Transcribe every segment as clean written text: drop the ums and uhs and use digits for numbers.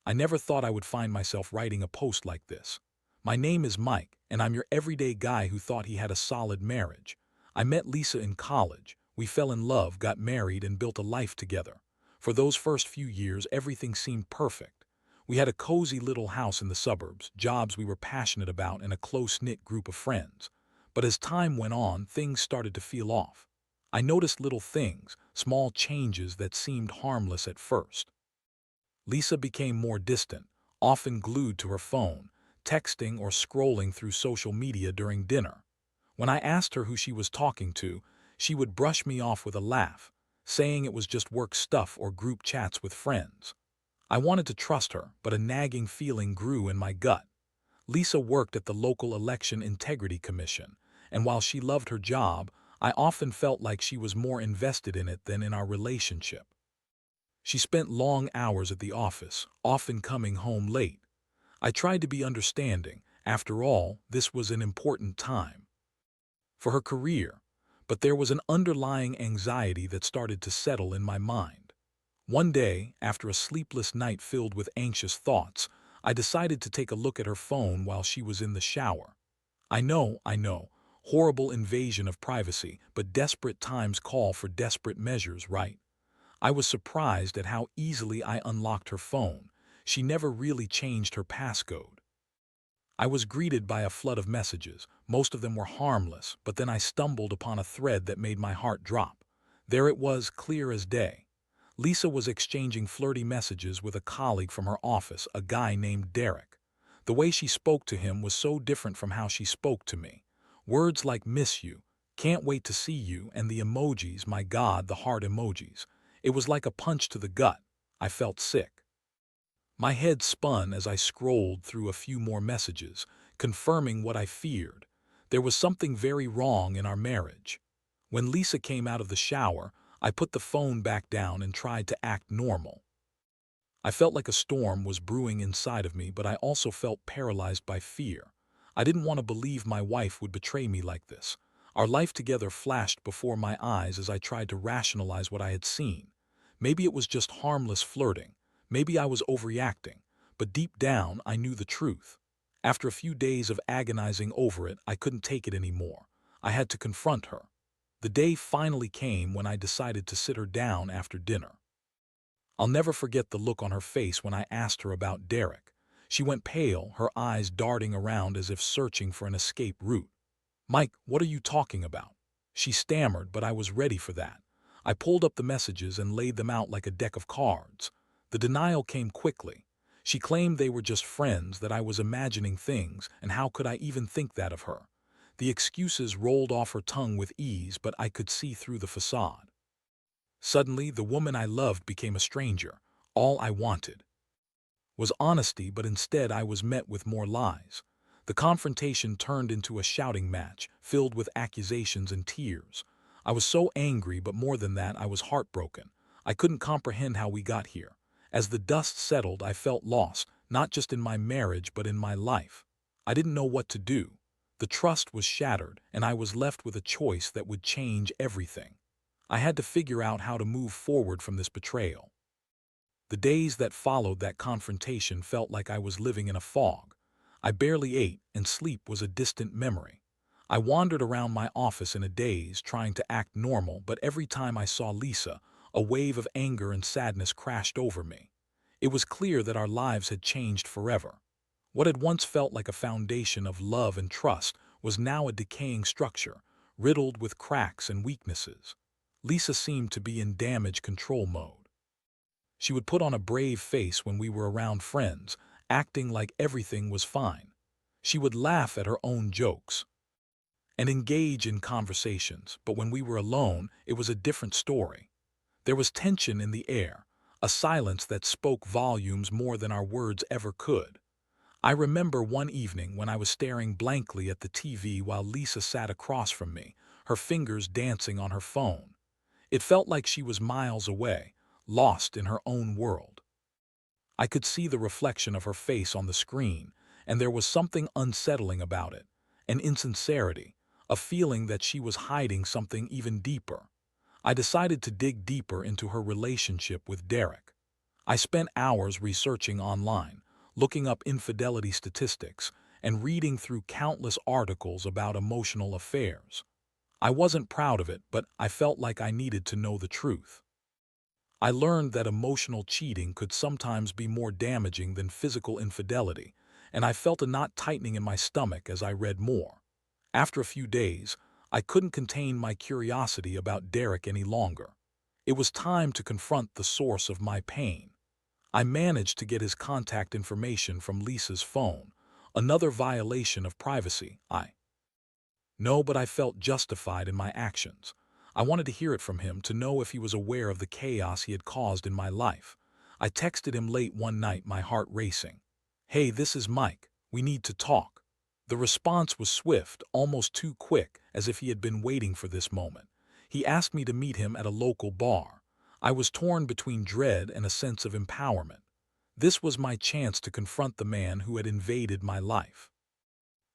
I never thought I would find myself writing a post like this. My name is Mike, and I'm your everyday guy who thought he had a solid marriage. I met Lisa in college. We fell in love, got married, and built a life together. For those first few years, everything seemed perfect. We had a cozy little house in the suburbs, jobs we were passionate about, and a close-knit group of friends. But as time went on, things started to feel off. I noticed little things, small changes that seemed harmless at first. Lisa became more distant, often glued to her phone, texting or scrolling through social media during dinner. When I asked her who she was talking to, she would brush me off with a laugh, saying it was just work stuff or group chats with friends. I wanted to trust her, but a nagging feeling grew in my gut. Lisa worked at the local Election Integrity Commission, and while she loved her job, I often felt like she was more invested in it than in our relationship. She spent long hours at the office, often coming home late. I tried to be understanding. After all, this was an important time for her career, but there was an underlying anxiety that started to settle in my mind. One day, after a sleepless night filled with anxious thoughts, I decided to take a look at her phone while she was in the shower. I know, horrible invasion of privacy, but desperate times call for desperate measures, right? I was surprised at how easily I unlocked her phone. She never really changed her passcode. I was greeted by a flood of messages. Most of them were harmless, but then I stumbled upon a thread that made my heart drop. There it was, clear as day. Lisa was exchanging flirty messages with a colleague from her office, a guy named Derek. The way she spoke to him was so different from how she spoke to me. Words like miss you, can't wait to see you, and the emojis, my God, the heart emojis. It was like a punch to the gut. I felt sick. My head spun as I scrolled through a few more messages, confirming what I feared. There was something very wrong in our marriage. When Lisa came out of the shower, I put the phone back down and tried to act normal. I felt like a storm was brewing inside of me, but I also felt paralyzed by fear. I didn't want to believe my wife would betray me like this. Our life together flashed before my eyes as I tried to rationalize what I had seen. Maybe it was just harmless flirting. Maybe I was overreacting. But deep down, I knew the truth. After a few days of agonizing over it, I couldn't take it anymore. I had to confront her. The day finally came when I decided to sit her down after dinner. I'll never forget the look on her face when I asked her about Derek. She went pale, her eyes darting around as if searching for an escape route. "Mike, what are you talking about?" She stammered, but I was ready for that. I pulled up the messages and laid them out like a deck of cards. The denial came quickly. She claimed they were just friends, that I was imagining things, and how could I even think that of her? The excuses rolled off her tongue with ease, but I could see through the facade. Suddenly, the woman I loved became a stranger. All I wanted was honesty, but instead I was met with more lies. The confrontation turned into a shouting match, filled with accusations and tears. I was so angry, but more than that, I was heartbroken. I couldn't comprehend how we got here. As the dust settled, I felt lost, not just in my marriage, but in my life. I didn't know what to do. The trust was shattered, and I was left with a choice that would change everything. I had to figure out how to move forward from this betrayal. The days that followed that confrontation felt like I was living in a fog. I barely ate, and sleep was a distant memory. I wandered around my office in a daze, trying to act normal, but every time I saw Lisa, a wave of anger and sadness crashed over me. It was clear that our lives had changed forever. What had once felt like a foundation of love and trust was now a decaying structure, riddled with cracks and weaknesses. Lisa seemed to be in damage control mode. She would put on a brave face when we were around friends, acting like everything was fine. She would laugh at her own jokes and engage in conversations, but when we were alone, it was a different story. There was tension in the air, a silence that spoke volumes more than our words ever could. I remember one evening when I was staring blankly at the TV while Lisa sat across from me, her fingers dancing on her phone. It felt like she was miles away, lost in her own world. I could see the reflection of her face on the screen, and there was something unsettling about it, an insincerity, a feeling that she was hiding something even deeper. I decided to dig deeper into her relationship with Derek. I spent hours researching online, looking up infidelity statistics, and reading through countless articles about emotional affairs. I wasn't proud of it, but I felt like I needed to know the truth. I learned that emotional cheating could sometimes be more damaging than physical infidelity, and I felt a knot tightening in my stomach as I read more. After a few days, I couldn't contain my curiosity about Derek any longer. It was time to confront the source of my pain. I managed to get his contact information from Lisa's phone, another violation of privacy. I know, but I felt justified in my actions. I wanted to hear it from him, to know if he was aware of the chaos he had caused in my life. I texted him late one night, my heart racing. "Hey, this is Mike. We need to talk." The response was swift, almost too quick, as if he had been waiting for this moment. He asked me to meet him at a local bar. I was torn between dread and a sense of empowerment. This was my chance to confront the man who had invaded my life.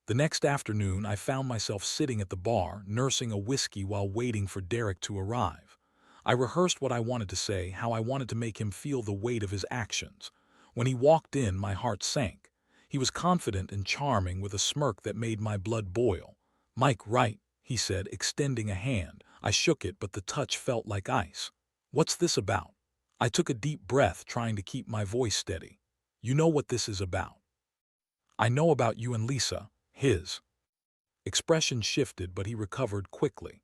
The next afternoon, I found myself sitting at the bar, nursing a whiskey while waiting for Derek to arrive. I rehearsed what I wanted to say, how I wanted to make him feel the weight of his actions. When he walked in, my heart sank. He was confident and charming, with a smirk that made my blood boil. "Mike, right," he said, extending a hand. I shook it, but the touch felt like ice. "What's this about?" I took a deep breath, trying to keep my voice steady. "You know what this is about." "I know about you and Lisa." His expression shifted, but he recovered quickly.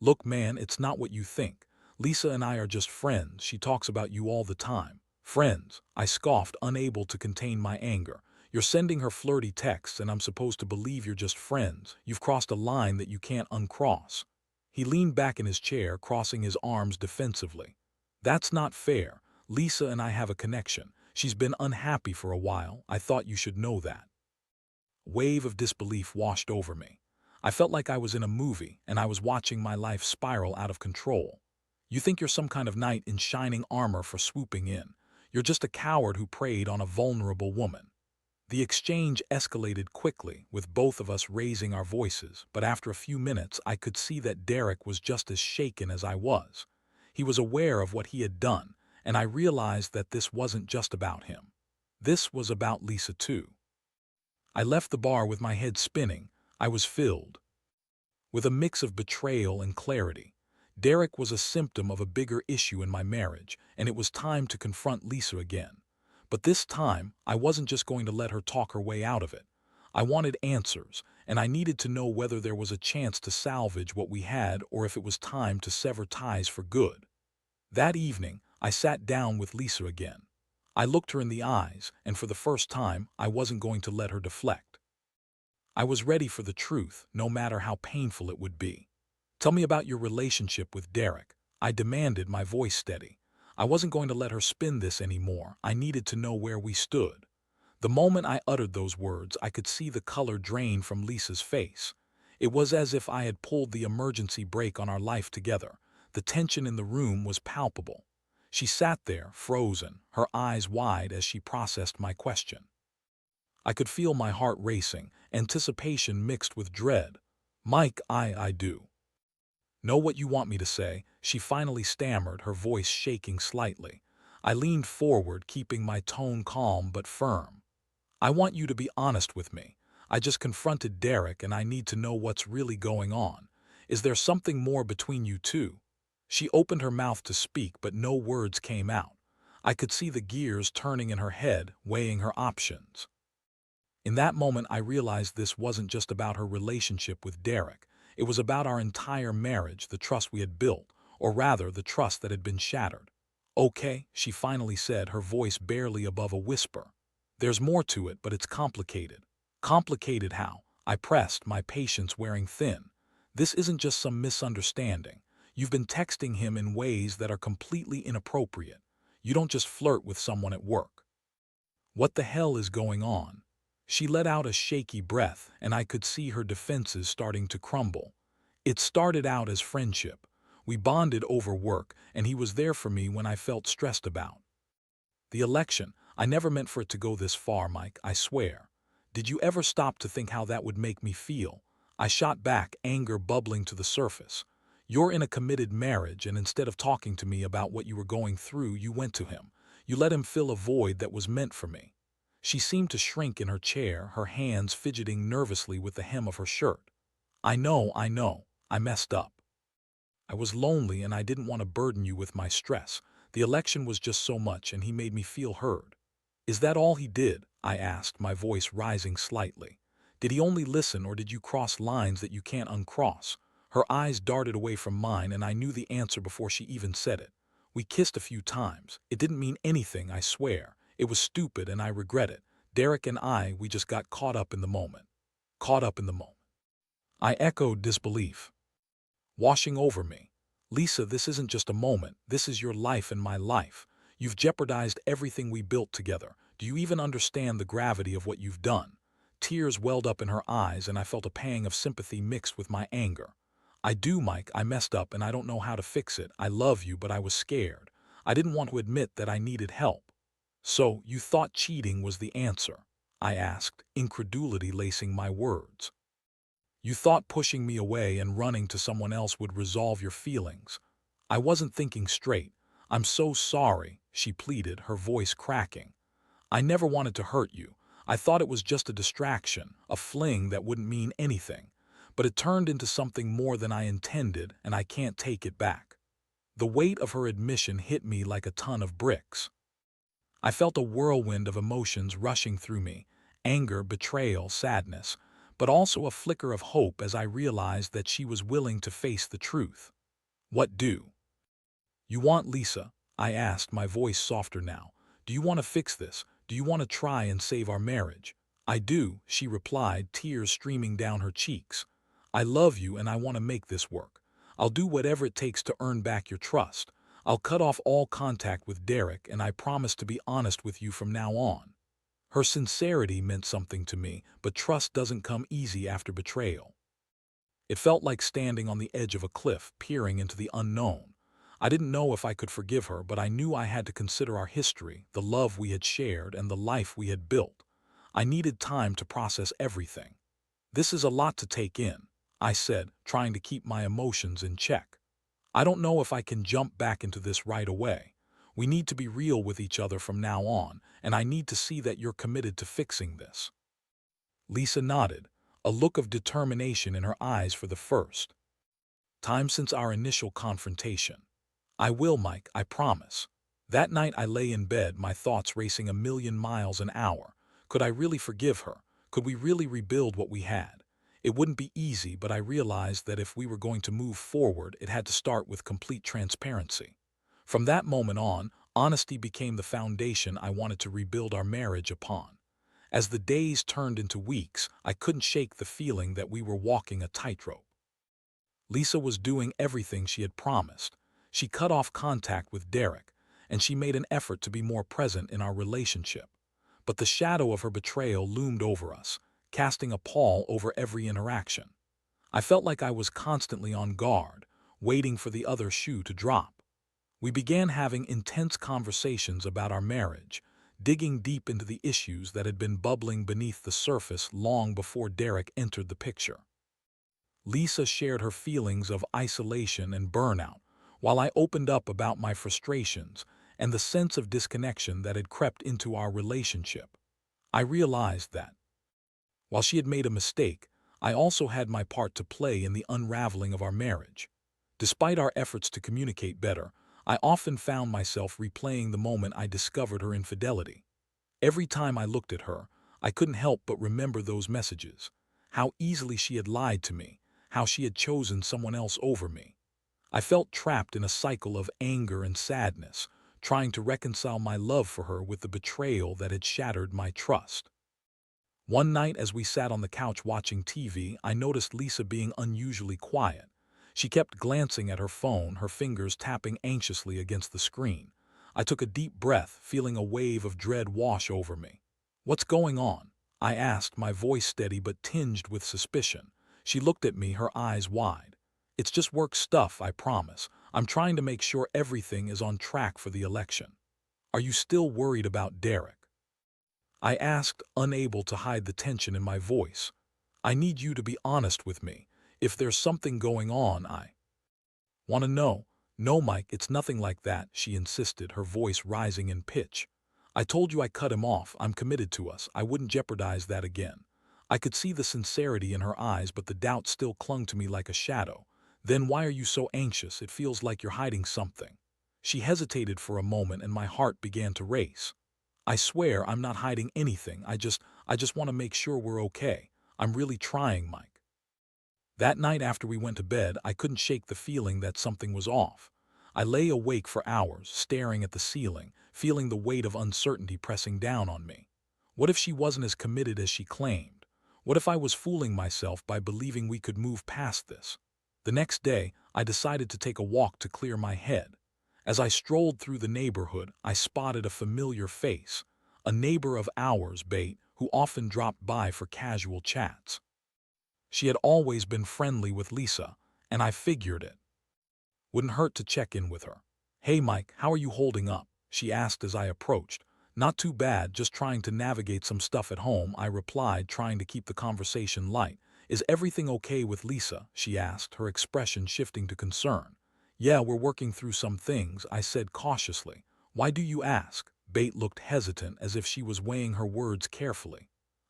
"Look, man, it's not what you think. Lisa and I are just friends. She talks about you all the time." "Friends?" I scoffed, unable to contain my anger. "You're sending her flirty texts, and I'm supposed to believe you're just friends? You've crossed a line that you can't uncross." He leaned back in his chair, crossing his arms defensively. "That's not fair. Lisa and I have a connection. She's been unhappy for a while. I thought you should know that." A wave of disbelief washed over me. I felt like I was in a movie, and I was watching my life spiral out of control. "You think you're some kind of knight in shining armor for swooping in. You're just a coward who preyed on a vulnerable woman." The exchange escalated quickly, with both of us raising our voices, but after a few minutes I could see that Derek was just as shaken as I was. He was aware of what he had done, and I realized that this wasn't just about him. This was about Lisa too. I left the bar with my head spinning. I was filled with a mix of betrayal and clarity. Derek was a symptom of a bigger issue in my marriage, and it was time to confront Lisa again. But this time, I wasn't just going to let her talk her way out of it. I wanted answers, and I needed to know whether there was a chance to salvage what we had, or if it was time to sever ties for good. That evening, I sat down with Lisa again. I looked her in the eyes, and for the first time, I wasn't going to let her deflect. I was ready for the truth, no matter how painful it would be. "Tell me about your relationship with Derek," I demanded, my voice steady. I wasn't going to let her spin this anymore. I needed to know where we stood. The moment I uttered those words, I could see the color drain from Lisa's face. It was as if I had pulled the emergency brake on our life together. The tension in the room was palpable. She sat there, frozen, her eyes wide as she processed my question. I could feel my heart racing, anticipation mixed with dread. "Mike, I do know what you want me to say," she finally stammered, her voice shaking slightly. I leaned forward, keeping my tone calm but firm. "I want you to be honest with me. I just confronted Derek, and I need to know what's really going on. Is there something more between you two?" She opened her mouth to speak, but no words came out. I could see the gears turning in her head, weighing her options. In that moment, I realized this wasn't just about her relationship with Derek. It was about our entire marriage, the trust we had built, or rather, the trust that had been shattered. "Okay," she finally said, her voice barely above a whisper. "There's more to it, but it's complicated." "Complicated how?" I pressed, my patience wearing thin. "This isn't just some misunderstanding. You've been texting him in ways that are completely inappropriate. You don't just flirt with someone at work." "What the hell is going on?" She let out a shaky breath, and I could see her defenses starting to crumble. "It started out as friendship. We bonded over work, and he was there for me when I felt stressed about the election. I never meant for it to go this far, Mike, I swear. Did you ever stop to think how that would make me feel?" I shot back, anger bubbling to the surface. "You're in a committed marriage, and instead of talking to me about what you were going through, you went to him. You let him fill a void that was meant for me." She seemed to shrink in her chair, her hands fidgeting nervously with the hem of her shirt. I know. I messed up. I was lonely and I didn't want to burden you with my stress. The election was just so much and he made me feel heard." "Is that all he did?" I asked, my voice rising slightly. "Did he only listen, or did you cross lines that you can't uncross?" Her eyes darted away from mine and I knew the answer before she even said it. "We kissed a few times. It didn't mean anything, I swear. It was stupid and I regret it. Derek and we just got caught up in the moment." Caught up in the moment. I echoed, disbelief washing over me. "Lisa, this isn't just a moment. This is your life and my life. You've jeopardized everything we built together. Do you even understand the gravity of what you've done?" Tears welled up in her eyes and I felt a pang of sympathy mixed with my anger. "I do, Mike. I messed up and I don't know how to fix it. I love you, but I was scared. I didn't want to admit that I needed help." "So, you thought cheating was the answer?" I asked, incredulity lacing my words. "You thought pushing me away and running to someone else would resolve your feelings. I wasn't thinking straight. I'm so sorry," she pleaded, her voice cracking. "I never wanted to hurt you. I thought it was just a distraction, a fling that wouldn't mean anything. But it turned into something more than I intended, and I can't take it back." The weight of her admission hit me like a ton of bricks. I felt a whirlwind of emotions rushing through me: anger, betrayal, sadness, but also a flicker of hope as I realized that she was willing to face the truth. "What do you want, Lisa?" I asked, my voice softer now. "Do you want to fix this? Do you want to try and save our marriage?" "I do," she replied, tears streaming down her cheeks. "I love you and I want to make this work. I'll do whatever it takes to earn back your trust. I'll cut off all contact with Derek and I promise to be honest with you from now on." Her sincerity meant something to me, but trust doesn't come easy after betrayal. It felt like standing on the edge of a cliff, peering into the unknown. I didn't know if I could forgive her, but I knew I had to consider our history, the love we had shared, and the life we had built. I needed time to process everything. "This is a lot to take in," I said, trying to keep my emotions in check. "I don't know if I can jump back into this right away. We need to be real with each other from now on, and I need to see that you're committed to fixing this." Lisa nodded, a look of determination in her eyes for the first time since our initial confrontation. "I will, Mike, I promise." That night I lay in bed, my thoughts racing a million miles an hour. Could I really forgive her? Could we really rebuild what we had? It wouldn't be easy, but I realized that if we were going to move forward, it had to start with complete transparency. From that moment on, honesty became the foundation I wanted to rebuild our marriage upon. As the days turned into weeks, I couldn't shake the feeling that we were walking a tightrope. Lisa was doing everything she had promised. She cut off contact with Derek, and she made an effort to be more present in our relationship. But the shadow of her betrayal loomed over us, casting a pall over every interaction. I felt like I was constantly on guard, waiting for the other shoe to drop. We began having intense conversations about our marriage, digging deep into the issues that had been bubbling beneath the surface long before Derek entered the picture. Lisa shared her feelings of isolation and burnout, while I opened up about my frustrations and the sense of disconnection that had crept into our relationship. I realized that, while she had made a mistake, I also had my part to play in the unraveling of our marriage. Despite our efforts to communicate better, I often found myself replaying the moment I discovered her infidelity. Every time I looked at her, I couldn't help but remember those messages. How easily she had lied to me, how she had chosen someone else over me. I felt trapped in a cycle of anger and sadness, trying to reconcile my love for her with the betrayal that had shattered my trust. One night as we sat on the couch watching TV, I noticed Lisa being unusually quiet. She kept glancing at her phone, her fingers tapping anxiously against the screen. I took a deep breath, feeling a wave of dread wash over me. "What's going on?" I asked, my voice steady but tinged with suspicion. She looked at me, her eyes wide. "It's just work stuff, I promise. I'm trying to make sure everything is on track for the election." "Are you still worried about Derek?" I asked, unable to hide the tension in my voice. "I need you to be honest with me. If there's something going on, I want to know." "No, Mike, it's nothing like that," she insisted, her voice rising in pitch. "I told you I cut him off. I'm committed to us. I wouldn't jeopardize that again." I could see the sincerity in her eyes, but the doubt still clung to me like a shadow. "Then why are you so anxious? It feels like you're hiding something." She hesitated for a moment and my heart began to race. "I swear I'm not hiding anything. I just want to make sure we're okay. I'm really trying, Mike." That night after we went to bed, I couldn't shake the feeling that something was off. I lay awake for hours, staring at the ceiling, feeling the weight of uncertainty pressing down on me. What if she wasn't as committed as she claimed? What if I was fooling myself by believing we could move past this? The next day, I decided to take a walk to clear my head. As I strolled through the neighborhood, I spotted a familiar face, a neighbor of ours, Bate, who often dropped by for casual chats. She had always been friendly with Lisa, and I figured it wouldn't hurt to check in with her. "Hey Mike, how are you holding up?" she asked as I approached. "Not too bad, just trying to navigate some stuff at home," I replied, trying to keep the conversation light. "Is everything okay with Lisa?" she asked, her expression shifting to concern. "Yeah, we're working through some things," I said cautiously. "Why do you ask?" Bate looked hesitant, as if she was weighing her words carefully.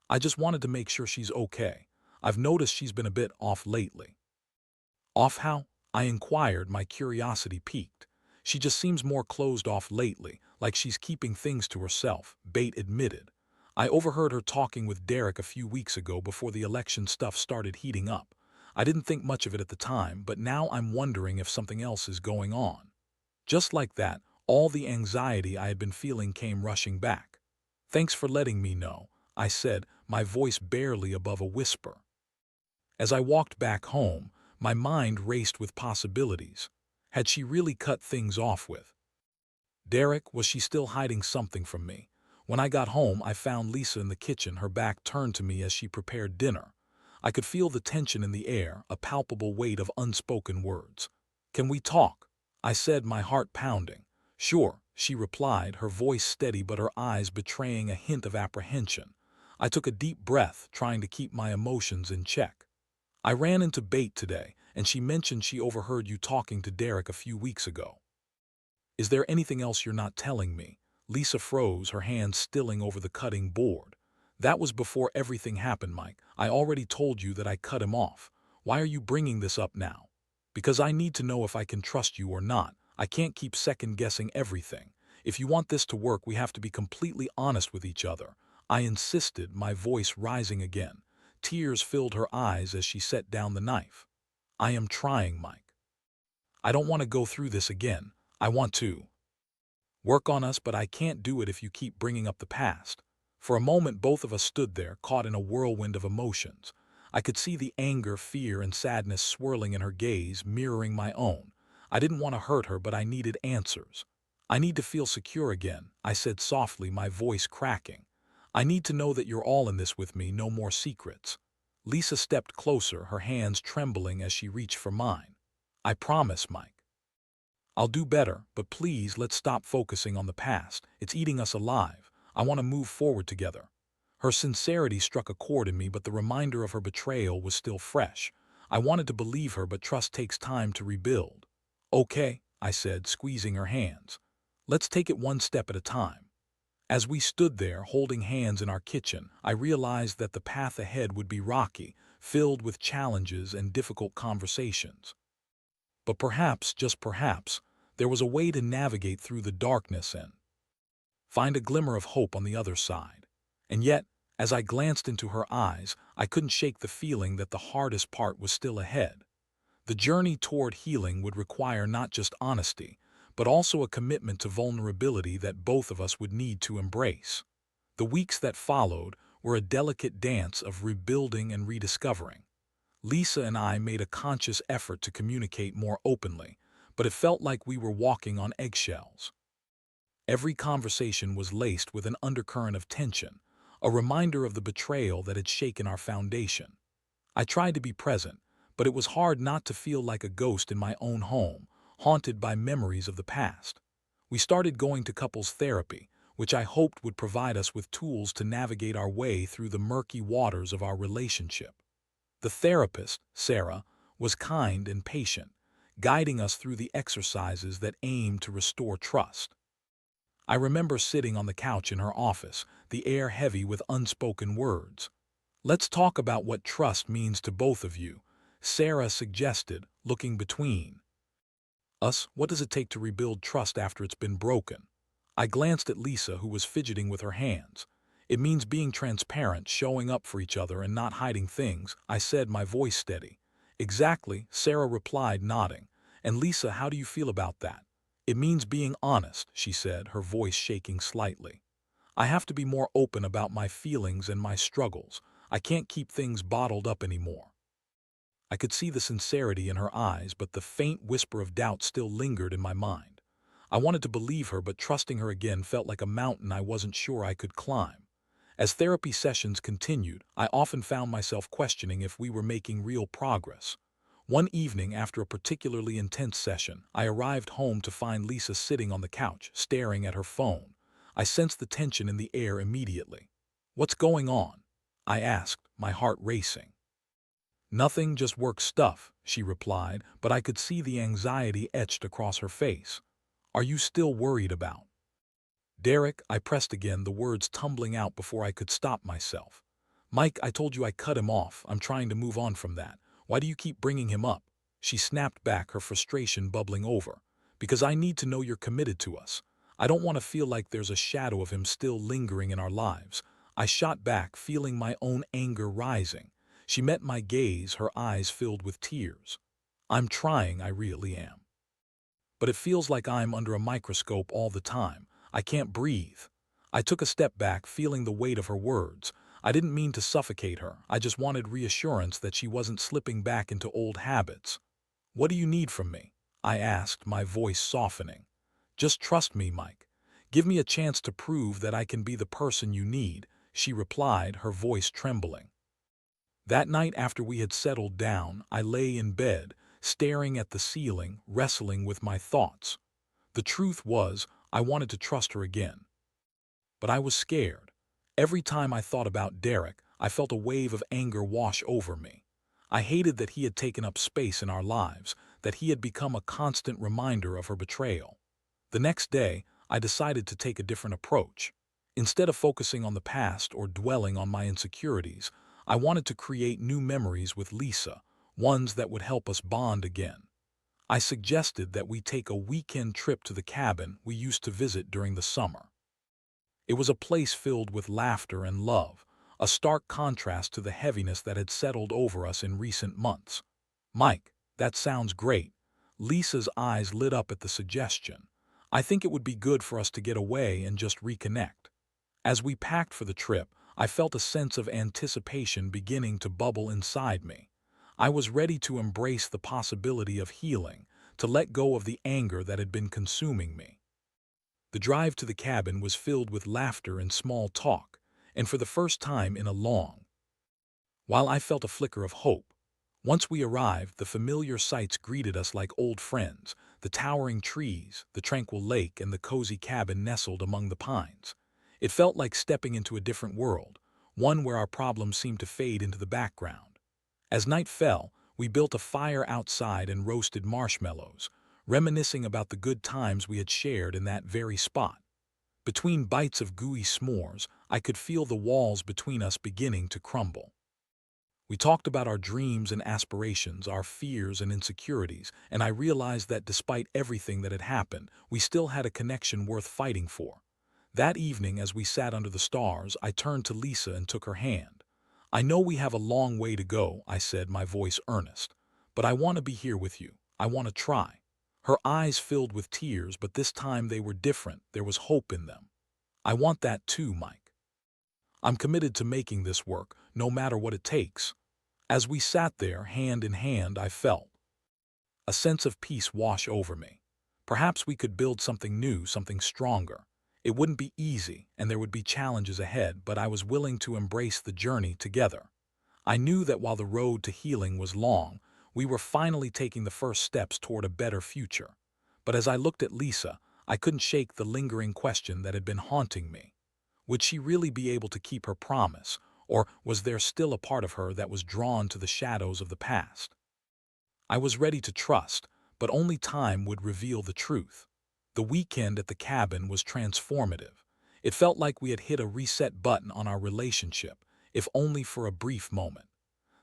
"I just wanted to make sure she's okay. I've noticed she's been a bit off lately." "Off how?" I inquired, my curiosity piqued. "She just seems more closed off lately, like she's keeping things to herself," Bate admitted. "I overheard her talking with Derek a few weeks ago before the election stuff started heating up. I didn't think much of it at the time, but now I'm wondering if something else is going on." Just like that, all the anxiety I had been feeling came rushing back. "Thanks for letting me know," I said, my voice barely above a whisper. As I walked back home, my mind raced with possibilities. Had she really cut things off with Derek? Was she still hiding something from me? When I got home, I found Lisa in the kitchen, her back turned to me as she prepared dinner. I could feel the tension in the air, a palpable weight of unspoken words. "Can we talk?" I said, my heart pounding. "Sure," she replied, her voice steady but her eyes betraying a hint of apprehension. I took a deep breath, trying to keep my emotions in check. "I ran into Bate today, and she mentioned she overheard you talking to Derek a few weeks ago. Is there anything else you're not telling me?" Lisa froze, her hands stilling over the cutting board. "That was before everything happened, Mike. I already told you that I cut him off. Why are you bringing this up now?" "Because I need to know if I can trust you or not. I can't keep second-guessing everything. If you want this to work, we have to be completely honest with each other," I insisted, my voice rising again. Tears filled her eyes as she set down the knife. "I am trying, Mike. I don't want to go through this again. I want to work on us, but I can't do it if you keep bringing up the past." For a moment, both of us stood there, caught in a whirlwind of emotions. I could see the anger, fear, and sadness swirling in her gaze, mirroring my own. I didn't want to hurt her, but I needed answers. "I need to feel secure again," I said softly, my voice cracking. "I need to know that you're all in this with me, no more secrets." Lisa stepped closer, her hands trembling as she reached for mine. "I promise, Mike. I'll do better, but please let's stop focusing on the past. It's eating us alive. I want to move forward together." Her sincerity struck a chord in me, but the reminder of her betrayal was still fresh. I wanted to believe her, but trust takes time to rebuild. "Okay," I said, squeezing her hands. "Let's take it one step at a time." As we stood there, holding hands in our kitchen, I realized that the path ahead would be rocky, filled with challenges and difficult conversations. But perhaps, just perhaps, there was a way to navigate through the darkness and find a glimmer of hope on the other side. And yet, as I glanced into her eyes, I couldn't shake the feeling that the hardest part was still ahead. The journey toward healing would require not just honesty, but also a commitment to vulnerability that both of us would need to embrace. The weeks that followed were a delicate dance of rebuilding and rediscovering. Lisa and I made a conscious effort to communicate more openly, but it felt like we were walking on eggshells. Every conversation was laced with an undercurrent of tension, a reminder of the betrayal that had shaken our foundation. I tried to be present, but it was hard not to feel like a ghost in my own home, haunted by memories of the past. We started going to couples therapy, which I hoped would provide us with tools to navigate our way through the murky waters of our relationship. The therapist, Sarah, was kind and patient, guiding us through the exercises that aim to restore trust. I remember sitting on the couch in her office, the air heavy with unspoken words. "Let's talk about what trust means to both of you," Sarah suggested, looking between us. "What does it take to rebuild trust after it's been broken?" I glanced at Lisa, who was fidgeting with her hands. "It means being transparent, showing up for each other, and not hiding things," I said, my voice steady. "Exactly," Sarah replied, nodding. "And Lisa, how do you feel about that?" "It means being honest," she said, her voice shaking slightly. "I have to be more open about my feelings and my struggles. I can't keep things bottled up anymore." I could see the sincerity in her eyes, but the faint whisper of doubt still lingered in my mind. I wanted to believe her, but trusting her again felt like a mountain I wasn't sure I could climb. As therapy sessions continued, I often found myself questioning if we were making real progress. One evening, after a particularly intense session, I arrived home to find Lisa sitting on the couch, staring at her phone. I sensed the tension in the air immediately. "What's going on?" I asked, my heart racing. "Nothing, just work stuff," she replied, but I could see the anxiety etched across her face. "Are you still worried about Derek?" I pressed again, the words tumbling out before I could stop myself. "Mike, I told you I cut him off. I'm trying to move on from that. Why do you keep bringing him up?" She snapped back, her frustration bubbling over. "Because I need to know you're committed to us. I don't want to feel like there's a shadow of him still lingering in our lives." I shot back, feeling my own anger rising. She met my gaze, her eyes filled with tears. "I'm trying, I really am. But it feels like I'm under a microscope all the time. I can't breathe." I took a step back, feeling the weight of her words. I didn't mean to suffocate her. I just wanted reassurance that she wasn't slipping back into old habits. "What do you need from me?" I asked, my voice softening. "Just trust me, Mike. Give me a chance to prove that I can be the person you need," she replied, her voice trembling. That night, after we had settled down, I lay in bed, staring at the ceiling, wrestling with my thoughts. The truth was, I wanted to trust her again. But I was scared. Every time I thought about Derek, I felt a wave of anger wash over me. I hated that he had taken up space in our lives, that he had become a constant reminder of her betrayal. The next day, I decided to take a different approach. Instead of focusing on the past or dwelling on my insecurities, I wanted to create new memories with Lisa, ones that would help us bond again. I suggested that we take a weekend trip to the cabin we used to visit during the summer. It was a place filled with laughter and love, a stark contrast to the heaviness that had settled over us in recent months. "Mike, that sounds great." Lisa's eyes lit up at the suggestion. "I think it would be good for us to get away and just reconnect." As we packed for the trip, I felt a sense of anticipation beginning to bubble inside me. I was ready to embrace the possibility of healing, to let go of the anger that had been consuming me. The drive to the cabin was filled with laughter and small talk, and for the first time in a long while I felt a flicker of hope. Once we arrived, the familiar sights greeted us like old friends: the towering trees, the tranquil lake, and the cozy cabin nestled among the pines. It felt like stepping into a different world, one where our problems seemed to fade into the background. As night fell, we built a fire outside and roasted marshmallows, reminiscing about the good times we had shared in that very spot. Between bites of gooey s'mores, I could feel the walls between us beginning to crumble. We talked about our dreams and aspirations, our fears and insecurities, and I realized that despite everything that had happened, we still had a connection worth fighting for. That evening, as we sat under the stars, I turned to Lisa and took her hand. "I know we have a long way to go," I said, my voice earnest, "but I want to be here with you. I want to try." Her eyes filled with tears, but this time they were different. There was hope in them. "I want that too, Mike. I'm committed to making this work, no matter what it takes." As we sat there, hand in hand, I felt a sense of peace wash over me. Perhaps we could build something new, something stronger. It wouldn't be easy, and there would be challenges ahead, but I was willing to embrace the journey together. I knew that while the road to healing was long, we were finally taking the first steps toward a better future. But as I looked at Lisa, I couldn't shake the lingering question that had been haunting me. Would she really be able to keep her promise, or was there still a part of her that was drawn to the shadows of the past? I was ready to trust, but only time would reveal the truth. The weekend at the cabin was transformative. It felt like we had hit a reset button on our relationship, if only for a brief moment.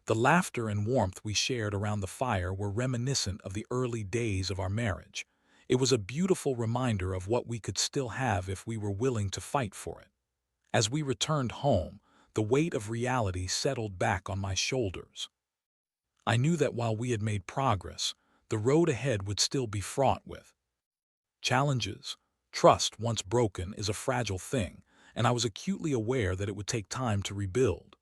The laughter and warmth we shared around the fire were reminiscent of the early days of our marriage. It was a beautiful reminder of what we could still have if we were willing to fight for it. As we returned home, the weight of reality settled back on my shoulders. I knew that while we had made progress, the road ahead would still be fraught with challenges. Trust, once broken, is a fragile thing, and I was acutely aware that it would take time to rebuild.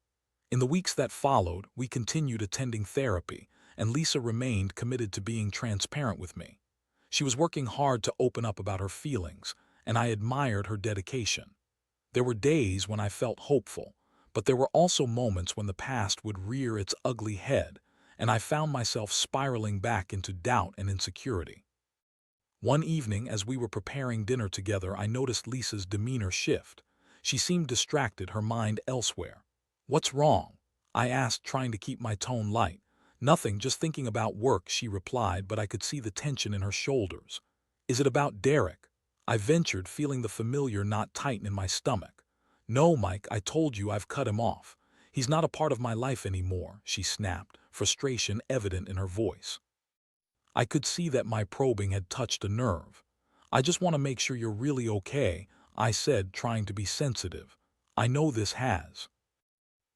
In the weeks that followed, we continued attending therapy, and Lisa remained committed to being transparent with me. She was working hard to open up about her feelings, and I admired her dedication. There were days when I felt hopeful, but there were also moments when the past would rear its ugly head, and I found myself spiraling back into doubt and insecurity. One evening, as we were preparing dinner together, I noticed Lisa's demeanor shift. She seemed distracted, her mind elsewhere. "What's wrong?" I asked, trying to keep my tone light. "Nothing, just thinking about work," she replied, but I could see the tension in her shoulders. "Is it about Derek?" I ventured, feeling the familiar knot tighten in my stomach. "No, Mike, I told you I've cut him off. He's not a part of my life anymore," she snapped, frustration evident in her voice. I could see that my probing had touched a nerve. "I just want to make sure you're really okay," I said, trying to be sensitive. "I know this has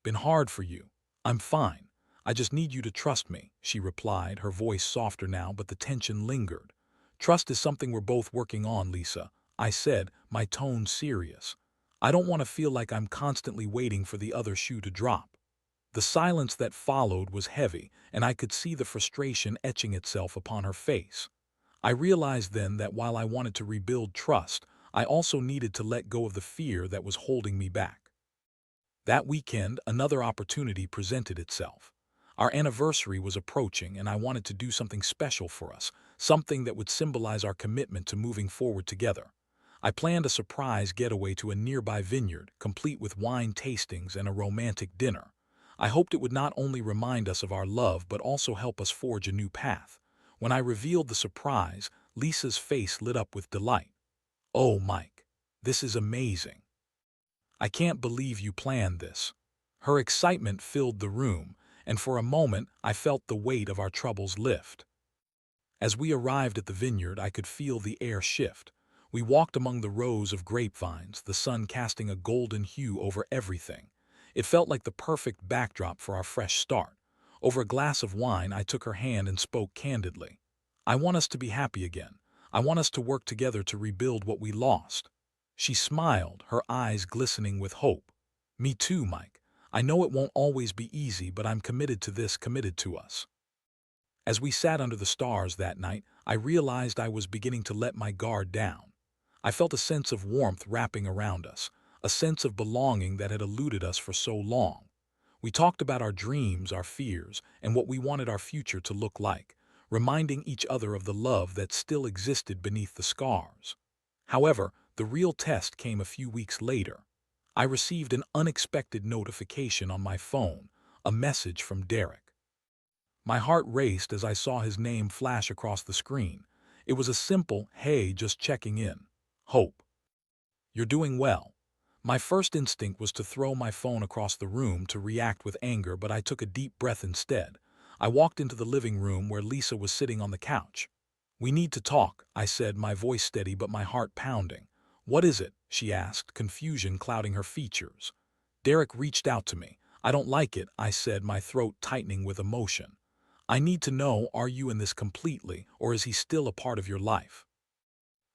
been hard for you. I'm fine. I just need you to trust me," she replied, her voice softer now, but the tension lingered. "Trust is something we're both working on, Lisa," I said, my tone serious. "I don't want to feel like I'm constantly waiting for the other shoe to drop." The silence that followed was heavy, and I could see the frustration etching itself upon her face. I realized then that while I wanted to rebuild trust, I also needed to let go of the fear that was holding me back. That weekend, another opportunity presented itself. Our anniversary was approaching, and I wanted to do something special for us, something that would symbolize our commitment to moving forward together. I planned a surprise getaway to a nearby vineyard, complete with wine tastings and a romantic dinner. I hoped it would not only remind us of our love but also help us forge a new path. When I revealed the surprise, Lisa's face lit up with delight. "Oh, Mike, this is amazing. I can't believe you planned this." Her excitement filled the room, and for a moment I felt the weight of our troubles lift. As we arrived at the vineyard, I could feel the air shift. We walked among the rows of grapevines, the sun casting a golden hue over everything. It felt like the perfect backdrop for our fresh start. Over a glass of wine, I took her hand and spoke candidly. "I want us to be happy again. I want us to work together to rebuild what we lost." She smiled, her eyes glistening with hope. "Me too, Mike. I know it won't always be easy, but I'm committed to this, committed to us." As we sat under the stars that night, I realized I was beginning to let my guard down. I felt a sense of warmth wrapping around us, a sense of belonging that had eluded us for so long. We talked about our dreams, our fears, and what we wanted our future to look like, reminding each other of the love that still existed beneath the scars. However, the real test came a few weeks later. I received an unexpected notification on my phone, a message from Derek. My heart raced as I saw his name flash across the screen. It was a simple, "Hey, just checking in. Hope you're doing well." My first instinct was to throw my phone across the room to react with anger, but I took a deep breath instead. I walked into the living room where Lisa was sitting on the couch. "We need to talk," I said, my voice steady but my heart pounding. "What is it?" she asked, confusion clouding her features. "Derek reached out to me. I don't like it," I said, my throat tightening with emotion. "I need to know, are you in this completely, or is he still a part of your life?"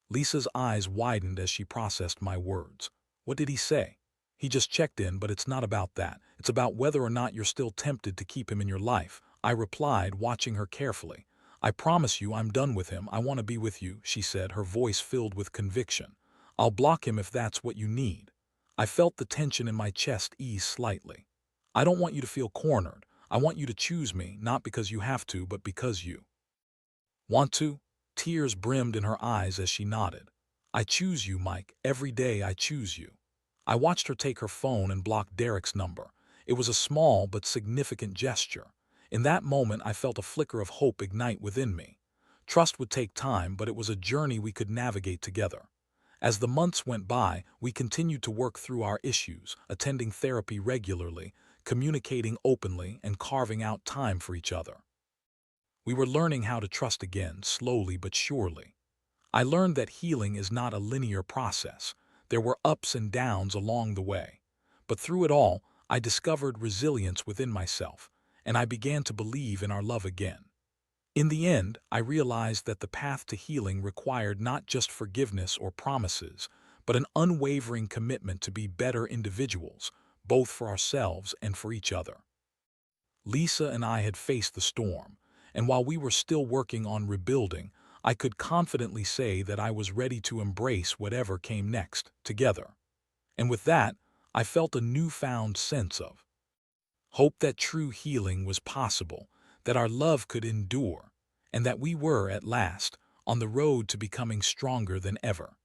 Lisa's eyes widened as she processed my words. "What did he say?" "He just checked in, but it's not about that. It's about whether or not you're still tempted to keep him in your life," I replied, watching her carefully. "I promise you I'm done with him. I want to be with you," she said, her voice filled with conviction. "I'll block him if that's what you need." I felt the tension in my chest ease slightly. "I don't want you to feel cornered. I want you to choose me, not because you have to, but because you want to." Tears brimmed in her eyes as she nodded. "I choose you, Mike. Every day I choose you." I watched her take her phone and block Derek's number. It was a small but significant gesture. In that moment, I felt a flicker of hope ignite within me. Trust would take time, but it was a journey we could navigate together. As the months went by, we continued to work through our issues, attending therapy regularly, communicating openly, and carving out time for each other. We were learning how to trust again, slowly but surely. I learned that healing is not a linear process. There were ups and downs along the way. But through it all, I discovered resilience within myself, and I began to believe in our love again. In the end, I realized that the path to healing required not just forgiveness or promises, but an unwavering commitment to be better individuals, both for ourselves and for each other. Lisa and I had faced the storm, and while we were still working on rebuilding, I could confidently say that I was ready to embrace whatever came next, together. And with that, I felt a newfound sense of hope that true healing was possible, that our love could endure, and that we were, at last, on the road to becoming stronger than ever.